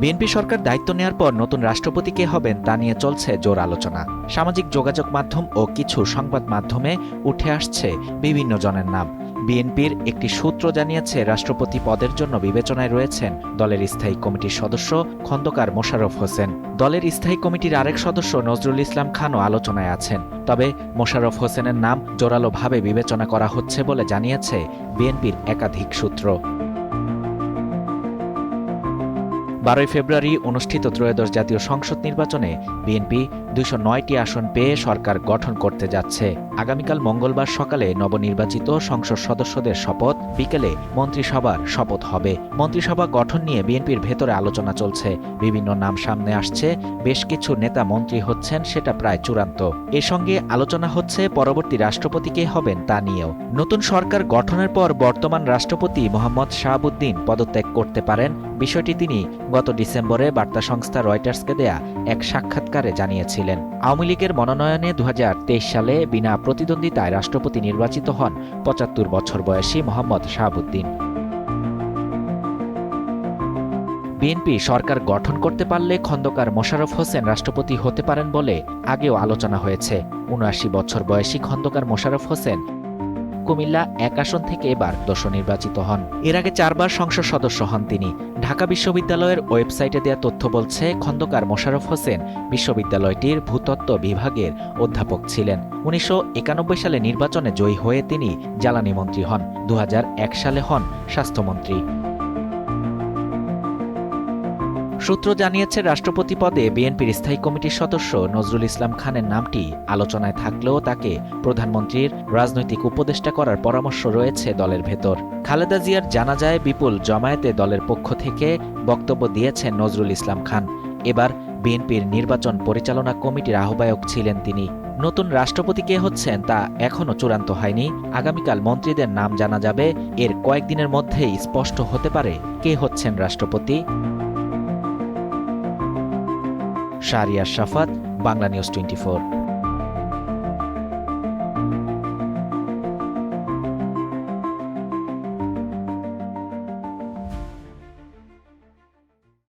BNP সরকার দায়িত্ব নেয়ার পর নতুন রাষ্ট্রপতি কে হবেন তা নিয়ে চলছে জোর আলোচনা। সামাজিক যোগাযোগ মাধ্যম ও কিছু সংবাদ মাধ্যমে উঠে আসছে বিভিন্ন জনের নাম। বিএনপির একটি সূত্র জানিয়েছে, রাষ্ট্রপতি পদের জন্য বিবেচনায় রয়েছেন দলের স্থায়ী কমিটির সদস্য খন্দকার মোশাররফ হোসেন। দলের স্থায়ী কমিটির আরেক সদস্য নজরুল ইসলাম খানও আলোচনায় আছেন। তবে মোশাররফ হোসেনের নাম জোরালোভাবে বিবেচনা করা হচ্ছে বলে জানিয়েছে বিএনপির একাধিক সূত্র। 12 ফেব্রুয়ারি অনুষ্ঠিত ত্রয়োদশ জাতীয় সংসদ নির্বাচনে বিএনপি 209টি আসন পেয়ে সরকার গঠন করতে যাচ্ছে। আগামীকাল মঙ্গলবার সকালে নবনির্বাচিত সংসদ সদস্যদের শপথ, বিকেলে মন্ত্রিসভার শপথ হবে। মন্ত্রিসভা গঠন নিয়ে বিএনপির ভেতরে আলোচনা চলছে। বিভিন্ন নাম সামনে আসছে, বেশ কিছু নেতা মন্ত্রী হচ্ছেন, সেটা প্রায় চূড়ান্ত। এর সঙ্গে আলোচনা হচ্ছে পরবর্তী রাষ্ট্রপতি কে হবেন তা নিয়েও। নতুন সরকার গঠনের পর বর্তমান রাষ্ট্রপতি মোহাম্মদ শাহাবুদ্দিন পদত্যাগ করতে পারেন। বিষয়টি তিনি গত ডিসেম্বরে বার্তা সংস্থা রয়টার্সকে দেয়া এক সাক্ষাৎকারে জানিয়েছিলেন। আওয়ামী লীগের মনোনয়নে 2023 সালে বিনা প্রতিদ্বন্দ্বিতায় রাষ্ট্রপতি নির্বাচিত হন 75 বছর বয়সী মোহাম্মদ শাহাবুদ্দিন। বিএনপি সরকার গঠন করতে পারলে খন্দকার মোশাররফ হোসেন রাষ্ট্রপতি হতে পারেন বলে আগেও আলোচনা হয়েছে। 79 বছর বয়সী খন্দকার মোশাররফ হোসেন কুমিল্লা 1 আসন থেকে এবার নির্বাচিত হন। এর আগে 4 বার সংসদ সদস্য হন তিনি। ঢাকা বিশ্ববিদ্যালয়ের ওয়েবসাইটে দেয়া তথ্য বলছে, খন্দকার মোশাররফ হোসেন বিশ্ববিদ্যালয়টির ভূতত্ত্ব বিভাগের অধ্যাপক ছিলেন। 1991 সালে নির্বাচনে জয়ী হয়ে তিনি জ্বালানি মন্ত্রী হন। 2001 সালে হন স্বাস্থ্যমন্ত্রী। সূত্র জানিয়েছে, রাষ্ট্রপতি পদে বিএনপির স্থায়ী কমিটির সদস্য নজরুল ইসলাম খানের নামটি আলোচনায় থাকলেও তাকে প্রধানমন্ত্রীর রাজনৈতিক উপদেষ্টা করার পরামর্শ রয়েছে দলের ভেতর। খালেদা জিয়ার জানাজায় বিপুল জমায়েতে দলের পক্ষ থেকে বক্তব্য দিয়েছেন নজরুল ইসলাম খান। এবার বিএনপির নির্বাচন পরিচালনা কমিটির আহ্বায়ক ছিলেন তিনি। নতুন রাষ্ট্রপতি কে হচ্ছেন তা এখনও চূড়ান্ত হয়নি। আগামীকাল মন্ত্রীদের নাম জানা যাবে। এর কয়েকদিনের মধ্যেই স্পষ্ট হতে পারে কে হচ্ছেন রাষ্ট্রপতি। শাহরিয়ার শাফাত, বাংলা নিউজ 24।